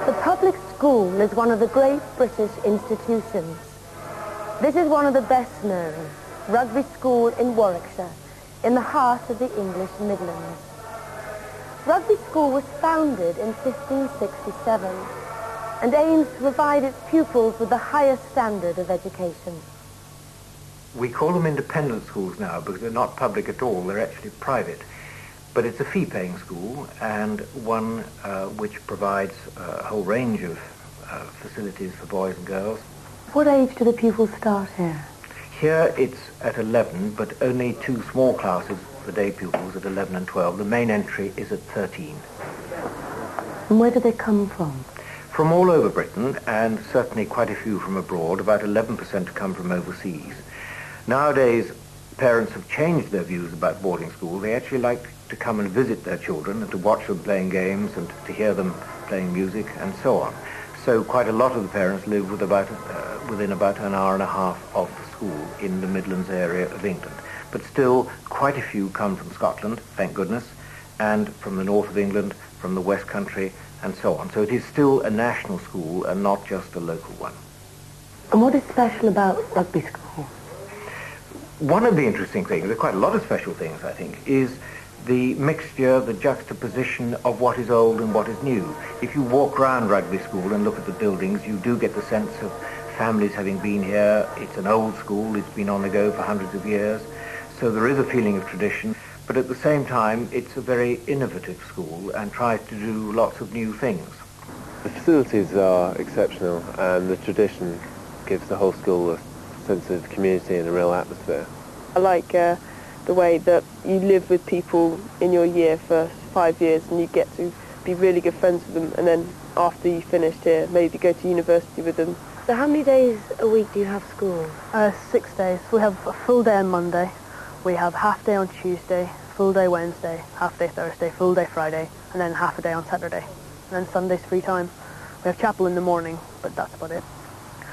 The public school is one of the great British institutions. This is one of the best known, Rugby School in Warwickshire, in the heart of the English Midlands. Rugby School was founded in 1567 and aims to provide its pupils with the highest standard of education. We call them independent schools now because they're not public at all, they're actually private. But it's a fee-paying school and one which provides a whole range of facilities for boys and girls. What age do the pupils start here? Here it's at 11, but only two small classes for day pupils at 11 and 12. The main entry is at 13. And where do they come from? From all over Britain, and certainly quite a few from abroad. About 11% come from overseas. Nowadays, parents have changed their views about boarding school. They actually like to come and visit their children and to watch them playing games and to hear them playing music and so on. So quite a lot of the parents live within about an hour and a half of the school in the Midlands area of England. But still, quite a few come from Scotland, thank goodness, and from the north of England, from the West Country, and so on. So it is still a national school and not just a local one. And what is special about Rugby School? One of the interesting things, there are quite a lot of special things, I think, is the mixture, the juxtaposition of what is old and what is new. If you walk around Rugby School and look at the buildings, you do get the sense of families having been here. It's an old school, it's been on the go for hundreds of years, so there is a feeling of tradition, but at the same time it's a very innovative school and tries to do lots of new things. The facilities are exceptional and the tradition gives the whole school a sense of community and a real atmosphere. I like the way that you live with people in your year for 5 years and you get to be really good friends with them, and then after you finished here, maybe go to university with them. So how many days a week do you have school? 6 days. We have a full day on Monday, we have half day on Tuesday, full day Wednesday, half day Thursday, full day Friday, and then half a day on Saturday. And then Sunday's free time. We have chapel in the morning, but that's about it.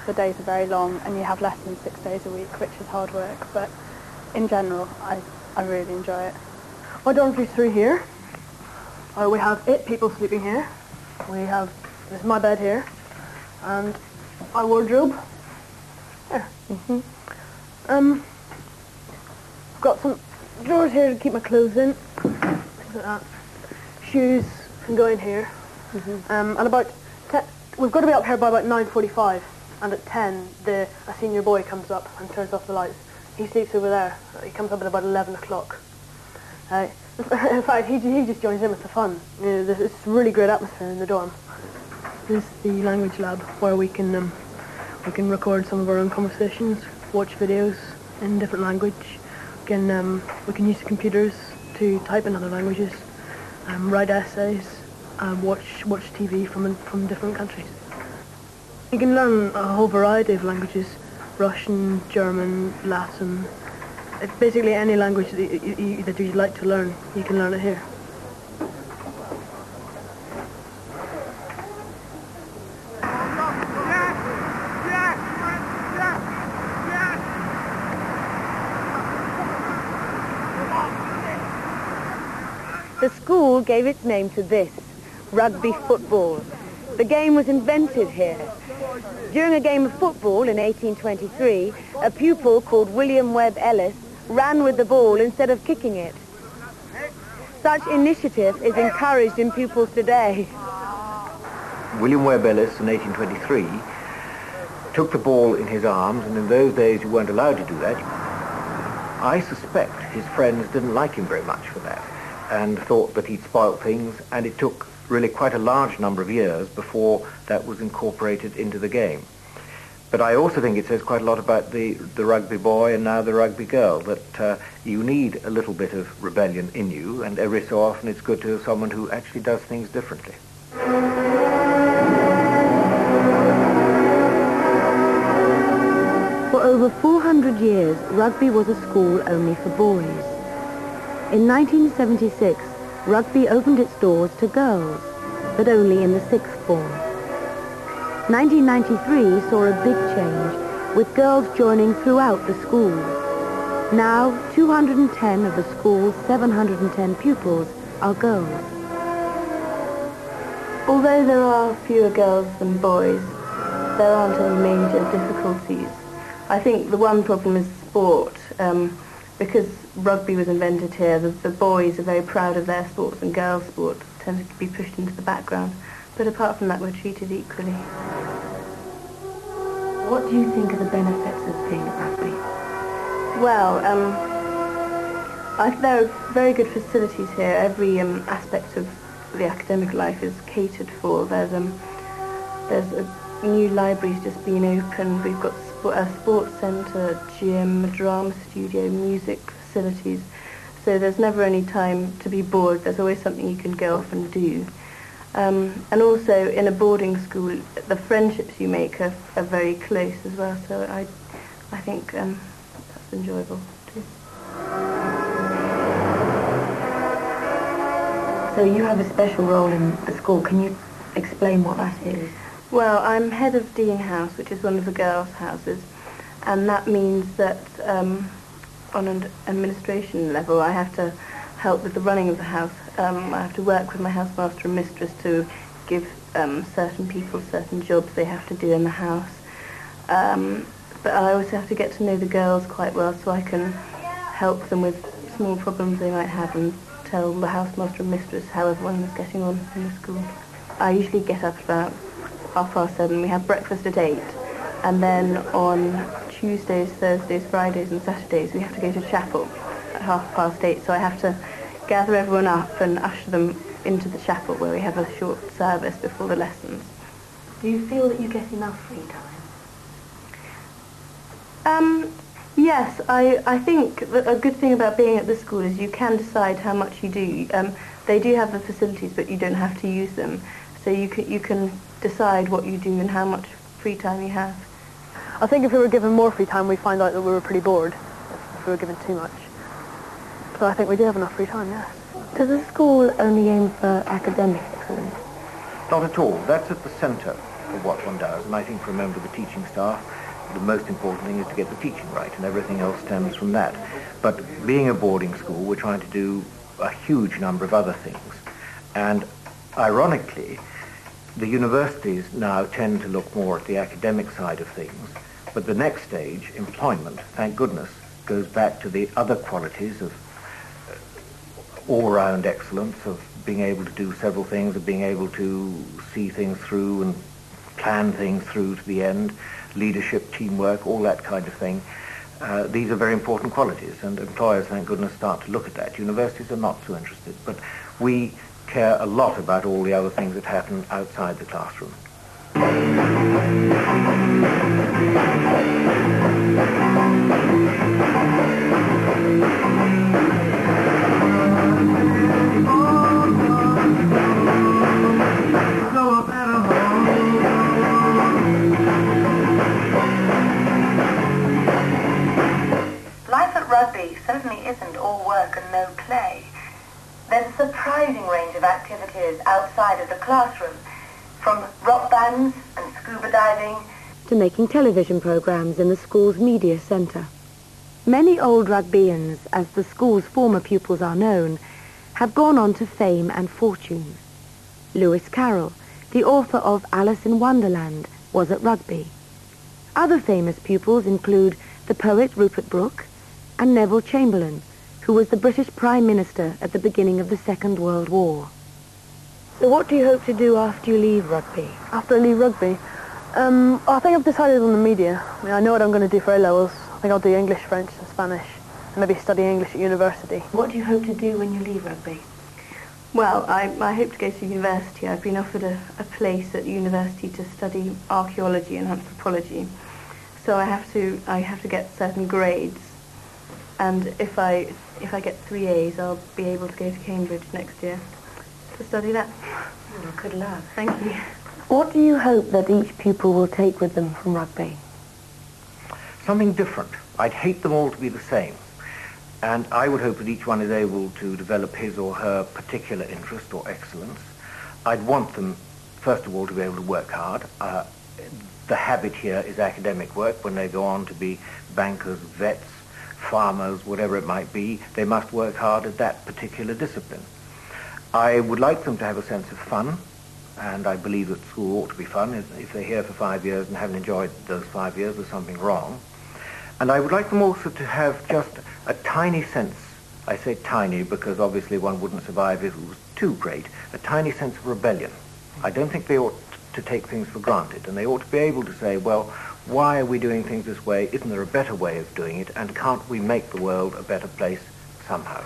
The days are very long and you have lessons 6 days a week, which is hard work, but in general, I really enjoy it. My dormitory's through here. We have 8 people sleeping here. This is my bed here, and my wardrobe there. Got some drawers here to keep my clothes in. Things like that. Shoes can go in here. And about 10, we've got to be up here by about 9:45. And at 10, a senior boy comes up and turns off the lights. He sleeps over there. He comes up at about 11 o'clock. In fact, he just joins in with the fun. It's a really great atmosphere in the dorm. This is the language lab where we can record some of our own conversations, watch videos in different language. We can use the computers to type in other languages, write essays, watch TV from different countries. You can learn a whole variety of languages: Russian, German, Latin. Basically any language that you'd like to learn, you can learn it here. The school gave its name to this, rugby football. The game was invented here. During a game of football in 1823, a pupil called William Webb Ellis ran with the ball instead of kicking it. Such initiative is encouraged in pupils today. William Webb Ellis in 1823 took the ball in his arms, and in those days you weren't allowed to do that. I suspect his friends didn't like him very much for that and thought that he'd spoilt things, and it took really quite a large number of years before that was incorporated into the game. But I also think it says quite a lot about the rugby boy and now the rugby girl, that you need a little bit of rebellion in you, and every so often it's good to have someone who actually does things differently. For over 400 years, rugby was a school only for boys. In 1976, rugby opened its doors to girls, but only in the sixth form. 1993 saw a big change, with girls joining throughout the school. Now, 210 of the school's 710 pupils are girls. Although there are fewer girls than boys, there aren't any major difficulties. I think the one problem is sport. Because rugby was invented here, the boys are very proud of their sports and girls' sport tend to be pushed into the background. But apart from that, we're treated equally. What do you think are the benefits of being at rugby? Well, there are very good facilities here. Every aspect of the academic life is catered for. There's a new library's just been opened. We've got a sports centre, gym, a drama studio, music facilities. So there's never any time to be bored. There's always something you can go off and do. And also in a boarding school, the friendships you make are very close as well. So I think that's enjoyable too. So you have a special role in the school. Can you explain what that is? Well, I'm head of Dean House, which is one of the girls' houses, and that means that on an administration level I have to help with the running of the house. I have to work with my housemaster and mistress to give certain people certain jobs they have to do in the house. But I also have to get to know the girls quite well so I can help them with small problems they might have and tell the housemaster and mistress how everyone is getting on in the school. I usually get up about 7:30. We have breakfast at 8, and then on Tuesdays, Thursdays, Fridays and Saturdays we have to go to chapel at 8:30, so I have to gather everyone up and usher them into the chapel where we have a short service before the lessons. Do you feel that you get enough free time? Yes, I think that a good thing about being at this school is you can decide how much you do. They do have the facilities, but you don't have to use them. So you can decide what you do and how much free time you have. I think if we were given more free time, we'd find out that we were pretty bored if we were given too much. So I think we do have enough free time, yes. Does the school only aim for academic excellence? Not at all. That's at the centre of what one does, and I think for a member of the teaching staff, the most important thing is to get the teaching right, and everything else stems from that. But being a boarding school, we're trying to do a huge number of other things. And ironically, the universities now tend to look more at the academic side of things, but the next stage, employment, thank goodness, goes back to the other qualities of all-round excellence, of being able to do several things, of being able to see things through and plan things through to the end, leadership, teamwork, all that kind of thing. These are very important qualities, and employers, thank goodness, start to look at that. Universities are not so interested, but we care a lot about all the other things that happen outside the classroom. Life at rugby certainly isn't all work and no play. There's a surprising range of activities outside of the classroom, from rock bands and scuba diving to making television programs in the school's media centre. Many old rugbyans, as the school's former pupils are known, have gone on to fame and fortune. Lewis Carroll, the author of Alice in Wonderland, was at rugby. Other famous pupils include the poet Rupert Brooke and Neville Chamberlain, who was the British Prime Minister at the beginning of the Second World War. So what do you hope to do after you leave rugby? After I leave rugby, I think I've decided on the media. I mean, I know what I'm going to do for A-levels. I think I'll do English, French and Spanish, and maybe study English at university. What do you hope to do when you leave rugby? Well, I hope to go to university. I've been offered a place at university to study archaeology and anthropology. So I have to get certain grades. And if I get 3 A's, I'll be able to go to Cambridge next year to study that. Well, good luck. Thank you. What do you hope that each pupil will take with them from rugby? Something different. I'd hate them all to be the same. And I would hope that each one is able to develop his or her particular interest or excellence. I'd want them, first of all, to be able to work hard. The habit here is academic work. When they go on to be bankers, vets, farmers, whatever it might be, they must work hard at that particular discipline. I would like them to have a sense of fun, and I believe that school ought to be fun. If they're here for 5 years and haven't enjoyed those 5 years, there's something wrong. And I would like them also to have just a tiny sense, I say tiny because obviously one wouldn't survive if it was too great, a tiny sense of rebellion. I don't think they ought to take things for granted, and they ought to be able to say, well, why are we doing things this way? Isn't there a better way of doing it? And can't we make the world a better place somehow?